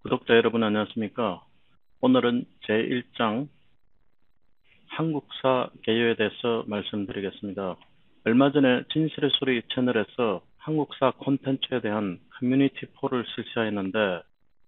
구독자 여러분 안녕하십니까? 오늘은 제1장 한국사 개요에 대해서 말씀드리겠습니다. 얼마 전에 진실의 소리 채널에서 한국사 콘텐츠에 대한 커뮤니티 폴을 실시하였는데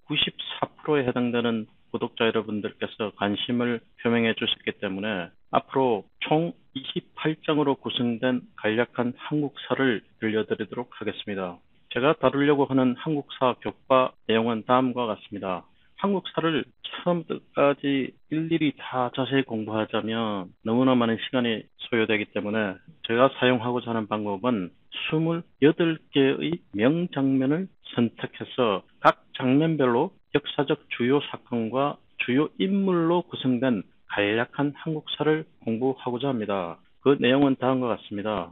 94%에 해당되는 구독자 여러분들께서 관심을 표명해 주셨기 때문에 앞으로 총 28장으로 구성된 간략한 한국사를 들려드리도록 하겠습니다. 제가 다루려고 하는 한국사 교과 내용은 다음과 같습니다. 한국사를 처음부터 끝까지 일일이 다 자세히 공부하자면 너무나 많은 시간이 소요되기 때문에 제가 사용하고자 하는 방법은 28개의 명장면을 선택해서 각 장면별로 역사적 주요 사건과 주요 인물로 구성된 간략한 한국사를 공부하고자 합니다. 그 내용은 다음과 같습니다.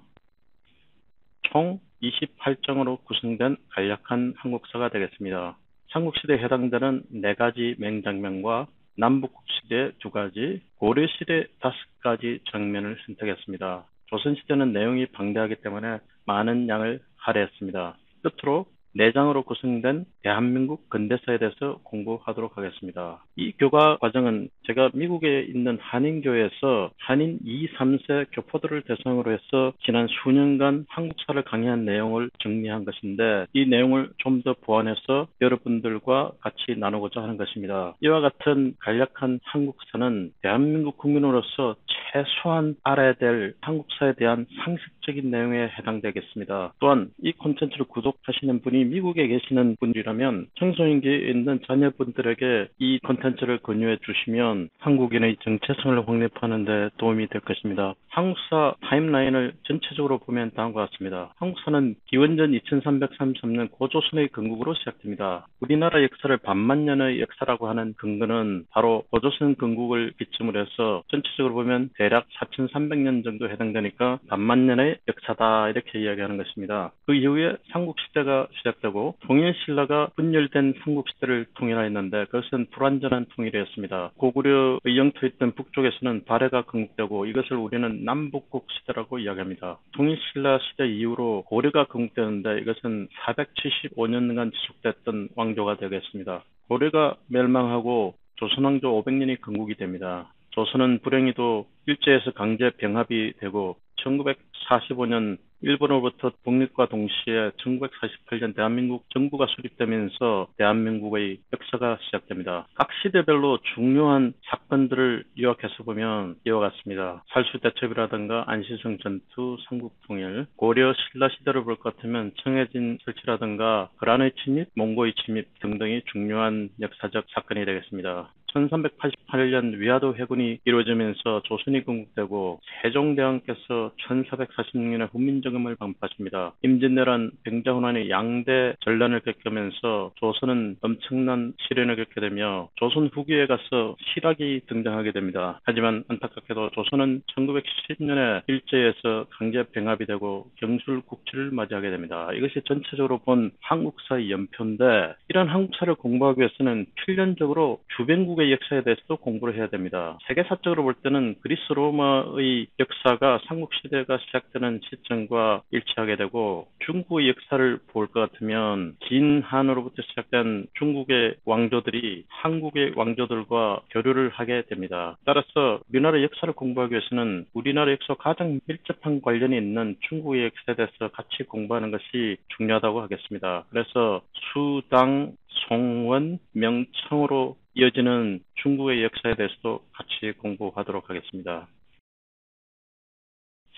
총 28장으로 구성된 간략한 한국사가 되겠습니다. 삼국시대에 해당되는 4가지 명장면과 남북시대 2가지, 고려시대 5가지 장면을 선택했습니다. 조선시대는 내용이 방대하기 때문에 많은 양을 할애했습니다. 끝으로 4장으로 구성된 대한민국 근대사에 대해서 공부하도록 하겠습니다. 이 교과 과정은 제가 미국에 있는 한인교회에서 한인 2, 3세 교포들을 대상으로 해서 지난 수년간 한국사를 강의한 내용을 정리한 것인데 이 내용을 좀 더 보완해서 여러분들과 같이 나누고자 하는 것입니다. 이와 같은 간략한 한국사는 대한민국 국민으로서 최소한 알아야 될 한국사에 대한 상식적인 내용에 해당되겠습니다. 또한 이 콘텐츠를 구독하시는 분이 미국에 계시는 분이라면 청소년기에 있는 자녀분들에게 이 콘텐츠를 권유해 주시면 한국인의 정체성을 확립하는 데 도움이 될 것입니다. 한국사 타임라인을 전체적으로 보면 다음과 같습니다. 한국사는 기원전 2333년 고조선의 건국으로 시작됩니다. 우리나라 역사를 반만년의 역사라고 하는 근거는 바로 고조선 건국을 기점으로 해서 전체적으로 보면 대략 4300년 정도 해당되니까 반만년의 역사다 이렇게 이야기하는 것입니다. 그 이후에 삼국시대가 시작되고 통일신라가 분열된 삼국시대를 통일하였는데 그것은 불완전한 통일이었습니다. 고구려의 영토였던 북쪽에서는 발해가 건국되고 이것을 우리는 남북국 시대라고 이야기합니다. 통일신라 시대 이후로 고려가 건국되는데 이것은 475년간 지속됐던 왕조가 되겠습니다. 고려가 멸망하고 조선왕조 500년이 건국이 됩니다. 조선은 불행히도 일제에서 강제 병합이 되고 1945년 일본으로부터 독립과 동시에 1948년 대한민국 정부가 수립되면서 대한민국의 역사가 시작됩니다. 각 시대별로 중요한 사건들을 요약해서 보면 이와 같습니다. 살수대첩이라든가 안시성 전투, 삼국통일, 고려 신라 시대를 볼 것 같으면 청해진 설치라든가 거란의 침입, 몽고의 침입 등등이 중요한 역사적 사건이 되겠습니다. 1388년 위화도 회군이 이루어지면서 조선이 건국되고 세종대왕께서 1446년에 훈민정음을 방파하십니다. 임진왜란 병자호란의 양대 전란을 겪으면서 조선은 엄청난 시련을 겪게 되며 조선 후기에 가서 실학이 등장하게 됩니다. 하지만 안타깝게도 조선은 1970년에 일제에서 강제 병합이 되고 경술국치를 맞이하게 됩니다. 이것이 전체적으로 본 한국사의 연표인데 이런 한국사를 공부하기 위해서는 필연적으로 주변국의 역사에 대해서도 공부를 해야 됩니다. 세계사적으로 볼 때는 그리스 로마의 역사가 삼국시대가 시작되는 시점과 일치하게 되고 중국의 역사를 볼 것 같으면 진한으로부터 시작된 중국의 왕조들이 한국의 왕조들과 교류를 하게 됩니다. 따라서 우리나라 역사를 공부하기 위해서는 우리나라 역사와 가장 밀접한 관련이 있는 중국의 역사에 대해서 같이 공부하는 것이 중요하다고 하겠습니다. 그래서 수당, 송원, 명청으로 이어지는 중국의 역사에 대해서도 같이 공부하도록 하겠습니다.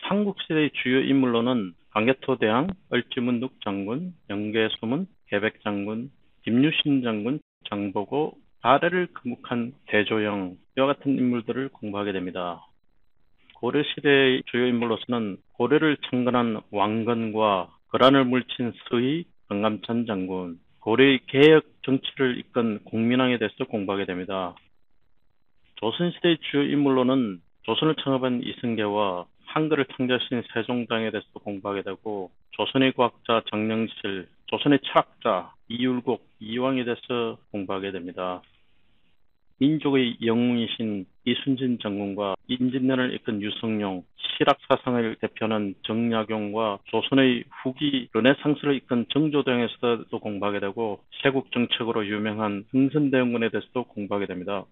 삼국시대의 주요 인물로는 광개토대왕, 얼지문둑 장군, 영계소문, 계백장군, 김유신 장군, 장보고, 발해를 금국한 대조영 이와 같은 인물들을 공부하게 됩니다. 고려시대의 주요 인물로서는 고려를 창건한 왕건과 거란을 물친 서희, 정감찬 장군, 고려의 개혁 정치를 이끈 공민왕에 대해서 공부하게 됩니다. 조선시대의 주요 인물로는 조선을 창업한 이승계와 한글을 창제하신 세종장에 대해서 공부하게 되고 조선의 과학자 정영실, 조선의 철학자 이율곡, 이황에 대해서 공부하게 됩니다. 민족의 영웅이신 이순신 장군과 임진왜란을 이끈 유성룡, 실학사상을 대표하는 정약용과 조선의 후기 르네상스를 이끈 정조대왕에서도 공부하게 되고 세국 정책으로 유명한 흥선대원군에 대해서도 공부하게 됩니다.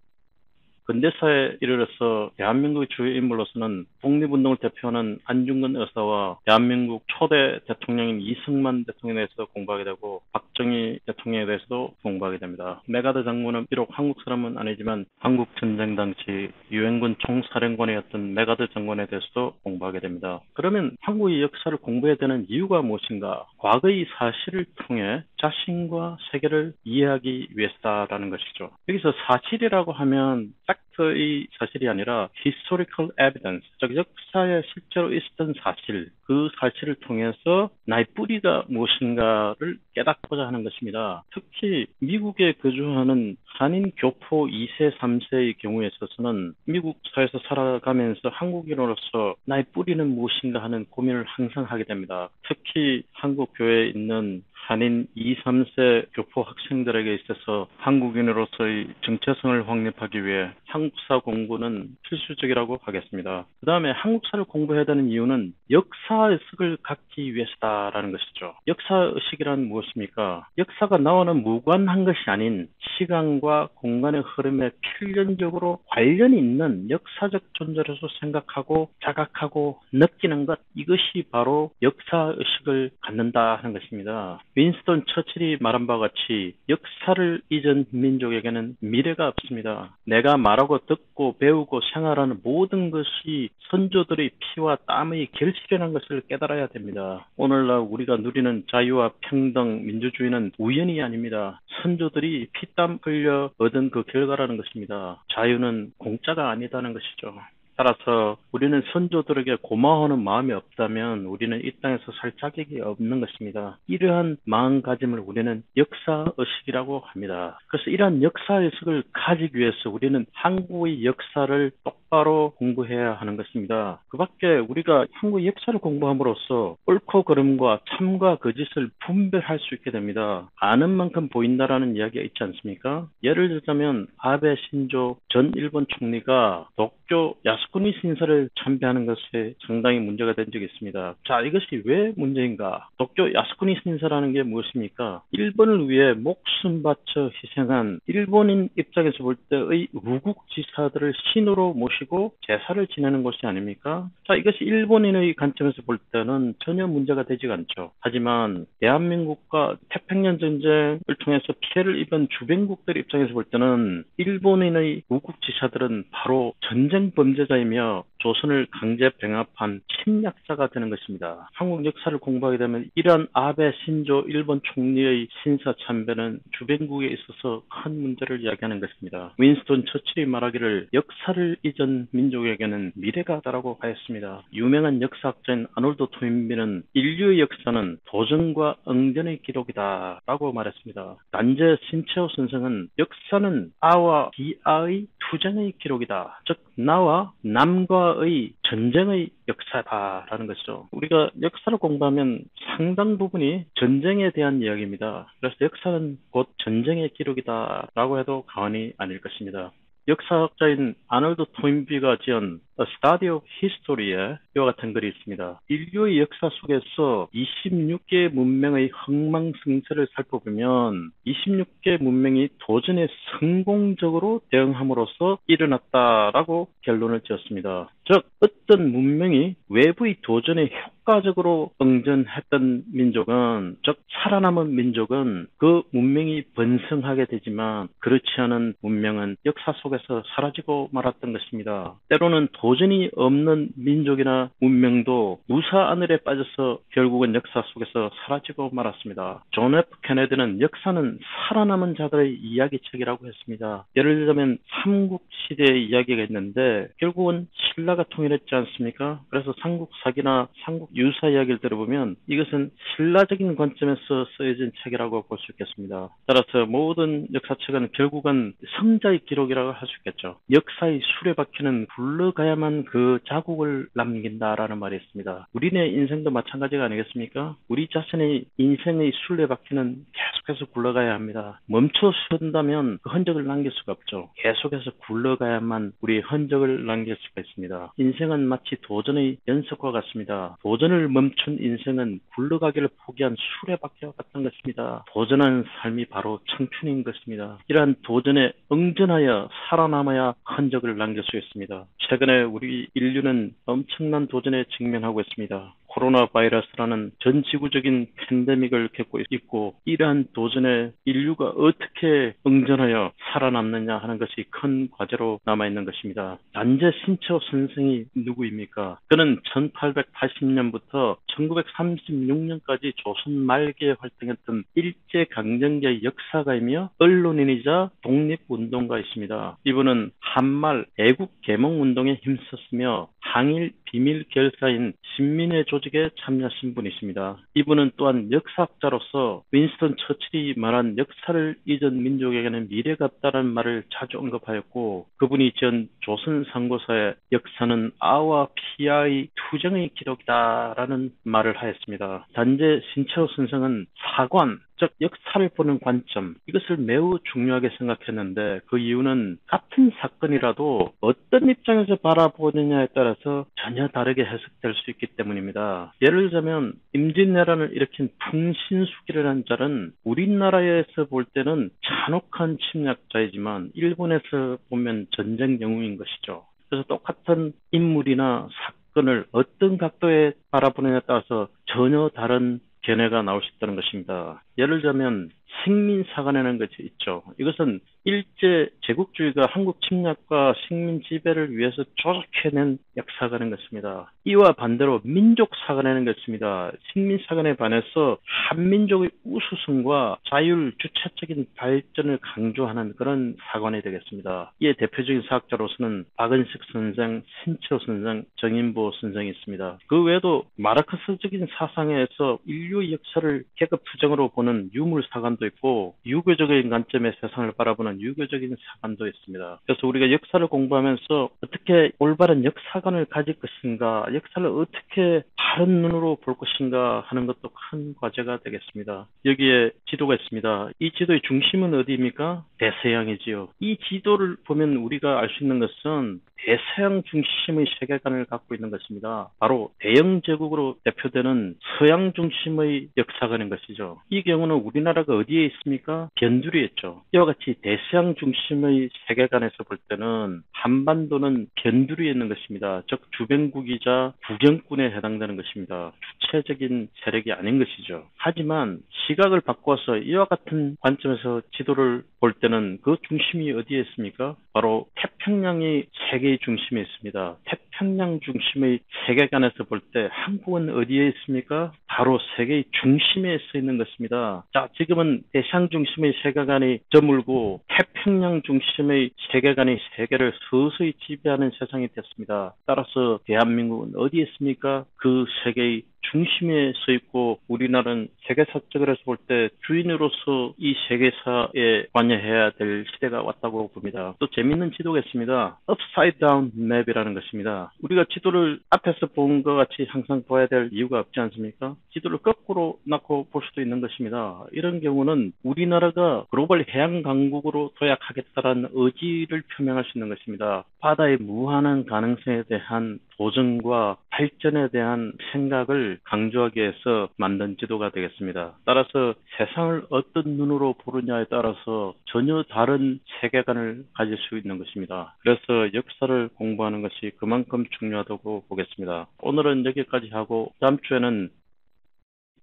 근대사에 이르러서 대한민국의 주요 인물로서는 독립운동을 대표하는 안중근 의사와 대한민국 초대 대통령인 이승만 대통령에 대해서 공부하게 되고 박정희 대통령에 대해서도 공부하게 됩니다. 메가더 장군은 비록 한국 사람은 아니지만 한국 전쟁 당시 유엔군 총사령관이었던 메가더 장군에 대해서도 공부하게 됩니다. 그러면 한국의 역사를 공부해야 되는 이유가 무엇인가? 과거의 사실을 통해 자신과 세계를 이해하기 위해서다라는 것이죠. 여기서 사실이라고 하면 팩트의 사실이 아니라 historical evidence, 즉 역사에 실제로 있었던 사실, 그 사실을 통해서 나의 뿌리가 무엇인가를 깨닫고자 하는 것입니다. 특히 미국에 거주하는 한인 교포 2세, 3세의 경우에 있어서는 미국 사회에서 살아가면서 한국인으로서 나의 뿌리는 무엇인가 하는 고민을 항상 하게 됩니다. 특히 한국 교회에 있는 한인 2, 3세 교포 학생들에게 있어서 한국인으로서의 정체성을 확립하기 위해 한국사 공부는 필수적이라고 하겠습니다. 그 다음에 한국사를 공부해야 되는 이유는 역사의식을 갖기 위해서다라는 것이죠. 역사의식이란 무엇입니까? 역사가 나와는 무관한 것이 아닌 시간과 공간의 흐름에 필연적으로 관련이 있는 역사적 존재로서 생각하고 자각하고 느끼는 것, 이것이 바로 역사의식을 갖는다 하는 것입니다. 윈스턴 처칠이 말한 바와 같이 역사를 잊은 민족에게는 미래가 없습니다. 내가 말하고 듣고 배우고 생활하는 모든 것이 선조들의 피와 땀의 결실이라는 것을 깨달아야 됩니다. 오늘날 우리가 누리는 자유와 평등, 민주주의는 우연이 아닙니다. 선조들이 피땀 흘려 얻은 그 결과라는 것입니다. 자유는 공짜가 아니다는 것이죠. 따라서 우리는 선조들에게 고마워하는 마음이 없다면 우리는 이 땅에서 살 자격이 없는 것입니다. 이러한 마음가짐을 우리는 역사의식이라고 합니다. 그래서 이러한 역사의식을 가지기 위해서 우리는 한국의 역사를 똑바로 공부해야 하는 것입니다. 그 밖에 우리가 한국의 역사를 공부함으로써 옳고 그름과 참과 거짓을 분별할 수 있게 됩니다. 아는 만큼 보인다라는 이야기가 있지 않습니까? 예를 들자면 아베 신조 전 일본 총리가 도쿄 야스쿠니 신사를 참배하는 것이 상당히 문제가 된 적이 있습니다. 자, 이것이 왜 문제인가? 도쿄 야스쿠니 신사라는 게 무엇입니까? 일본을 위해 목숨 바쳐 희생한 일본인 입장에서 볼 때의 우국지사들을 신으로 모시고 제사를 지내는 곳이 아닙니까? 자, 이것이 일본인의 관점에서 볼 때는 전혀 문제가 되지 않죠. 하지만 대한민국과 태평양 전쟁을 통해서 피해를 입은 주변국들 입장에서 볼 때는 일본인의 우국지사들은 바로 전쟁 범죄자이며 조선을 강제 병합한 침략자가 되는 것입니다. 한국 역사를 공부하게 되면 이러한 아베 신조 일본 총리의 신사 참배는 주변국에 있어서 큰 문제를 이야기하는 것입니다. 윈스턴 처칠이 말하기를 역사를 잊은 민족에게는 미래가 없다라고 하였습니다. 유명한 역사학자인 아놀드 토인비는 인류의 역사는 도전과 응전의 기록이다 라고 말했습니다. 난제 신채호 선생은 역사는 아와 비아의 투쟁의 기록이다. 즉 나와 남과의 전쟁의 역사다라는 것이죠. 우리가 역사를 공부하면 상당 부분이 전쟁에 대한 이야기입니다. 그래서 역사는 곧 전쟁의 기록이다라고 해도 과언이 아닐 것입니다. 역사학자인 아놀드 토인비가 지은 A Study of History에 이와 같은 글이 있습니다. 인류의 역사 속에서 26개의 문명의 흥망성쇠를 살펴보면 26개 문명이 도전에 성공적으로 대응함으로써 일어났다라고 결론을 지었습니다. 즉 어떤 문명이 외부의 도전에 효과적으로 응전했던 민족은, 즉 살아남은 민족은 그 문명이 번성하게 되지만 그렇지 않은 문명은 역사 속에서 사라지고 말았던 것입니다. 때로는 도전이 없는 민족이나 문명도 무사하늘에 빠져서 결국은 역사 속에서 사라지고 말았습니다. 존 F 케네디는 역사는 살아남은 자들의 이야기책이라고 했습니다. 예를 들자면 삼국시대의 이야기가 있는데 결국은 신라가 통일했지 않습니까? 그래서 삼국사기나 삼국유사 이야기를 들어보면 이것은 신라적인 관점에서 쓰여진 책이라고 볼 수 있겠습니다. 따라서 모든 역사책은 결국은 성자의 기록이라고 할 수 있겠죠. 역사의 수레바퀴는 굴러가야 굴러가야만 그 자국을 남긴다라는 말이 있습니다. 우리네 인생도 마찬가지가 아니겠습니까? 우리 자신의 인생의 순례바퀴는 계속해서 굴러가야 합니다. 멈춰 선다면 그 흔적을 남길 수가 없죠. 계속해서 굴러가야만 우리의 흔적을 남길 수가 있습니다. 인생은 마치 도전의 연속과 같습니다. 도전을 멈춘 인생은 굴러가기를 포기한 수레바퀴와 같은 것입니다. 도전하는 삶이 바로 청춘인 것입니다. 이러한 도전에 응전하여 살아남아야 흔적을 남길 수 있습니다. 최근에 우리 인류는 엄청난 도전에 직면하고 있습니다. 코로나 바이러스라는 전 지구적인 팬데믹을 겪고 있고, 이러한 도전에 인류가 어떻게 응전하여 살아남느냐 하는 것이 큰 과제로 남아있는 것입니다. 단재 신채호 선생이 누구입니까? 그는 1880년부터 1936년까지 조선 말기에 활동했던 일제강점기의 역사가이며 언론인이자 독립운동가이십니다. 이분은 한말 애국개몽운동에 힘썼으며 항일 비밀 결사인 신민회 조직에 참여하신 분이십니다. 이분은 또한 역사학자로서 윈스턴 처칠이 말한 역사를 잊은 민족에게는 미래가 없다는 말을 자주 언급하였고, 그분이 지은 조선상고사의 역사는 아와 피아의 투정의 기록이다라는 말을 하였습니다. 단재 신채호 선생은 사관, 즉 역사를 보는 관점, 이것을 매우 중요하게 생각했는데, 그 이유는 같은 사건이라도 어떤 입장에서 바라보느냐에 따라서 전혀 다르게 해석될 수 있기 때문입니다. 예를 들자면 임진왜란을 일으킨 풍신수길이라는 자는 우리나라에서 볼 때는 잔혹한 침략자이지만 일본에서 보면 전쟁 영웅인 것이죠. 그래서 똑같은 인물이나 사건을 어떤 각도에 바라보느냐에 따라서 전혀 다른 견해가 나올 수 있다는 것입니다. 예를 들자면 식민사관이라는 것이 있죠. 이것은 일제 제국주의가 한국 침략과 식민 지배를 위해서 조직해낸 역사가는 것입니다. 이와 반대로 민족사관이라는 것입니다. 식민사관에 반해서 한민족의 우수성과 자율 주체적인 발전을 강조하는 그런 사관이 되겠습니다. 이에 대표적인 사학자로서는 박은식 선생, 신채호 선생, 정인보 선생이 있습니다. 그 외에도 마르크스적인 사상에서 인류의 역사를 계급 투쟁으로 보는 유물사관도 있고, 유교적인 관점의 세상을 바라보는 유교적인 사관도 있습니다. 그래서 우리가 역사를 공부하면서 어떻게 올바른 역사관을 가질 것인가, 역사를 어떻게 다른 눈으로 볼 것인가 하는 것도 큰 과제가 되겠습니다. 여기에 지도가 있습니다. 이 지도의 중심은 어디입니까? 대서양이지요. 이 지도를 보면 우리가 알 수 있는 것은 대서양 중심의 세계관을 갖고 있는 것입니다. 바로 대영 제국으로 대표되는 서양 중심의 역사관인 것이죠. 이 경우는 우리나라가 어디에 있습니까? 변두리에 있죠. 이와 같이 대서양 중심의 세계관에서 볼 때는 한반도는 변두리에 있는 것입니다. 즉 주변국이자 국영군에 해당되는 것입니다. 주체적인 세력이 아닌 것이죠. 하지만 시각을 바꿔서 이와 같은 관점에서 지도를 볼 때는 그 중심이 어디에 있습니까? 바로 태평양이 세계의 중심에 있습니다. 태평양 중심의 세계관에서 볼 때 한국은 어디에 있습니까? 바로 세계의 중심에 서 있는 것입니다. 자, 지금은 대서양 중심의 세계관이 저물고 태평양 중심의 세계관이 세계를 서서히 지배하는 세상이 됐습니다. 따라서 대한민국은 어디에 있습니까? 그 세계의 중심에 서 있고, 우리나라는 세계사적으로 해서 볼 때 주인으로서 이 세계사에 관여해야 될 시대가 왔다고 봅니다. 또 재밌는 지도가 있습니다. upside down map이라는 것입니다. 우리가 지도를 앞에서 본 것 같이 항상 봐야 될 이유가 없지 않습니까? 지도를 거꾸로 놓고 볼 수도 있는 것입니다. 이런 경우는 우리나라가 글로벌 해양 강국으로 도약하겠다는 의지를 표명할 수 있는 것입니다. 바다의 무한한 가능성에 대한 도전과 발전에 대한 생각을 강조하기 위해서 만든 지도가 되겠습니다. 따라서 세상을 어떤 눈으로 보느냐에 따라서 전혀 다른 세계관을 가질 수 있는 것입니다. 그래서 역사를 공부하는 것이 그만큼 중요하다고 보겠습니다. 오늘은 여기까지 하고 다음 주에는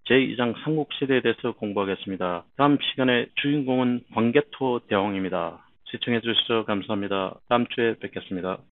제2장 삼국시대에 대해서 공부하겠습니다. 다음 시간에 주인공은 광개토 대왕입니다. 시청해 주셔서 감사합니다. 다음 주에 뵙겠습니다.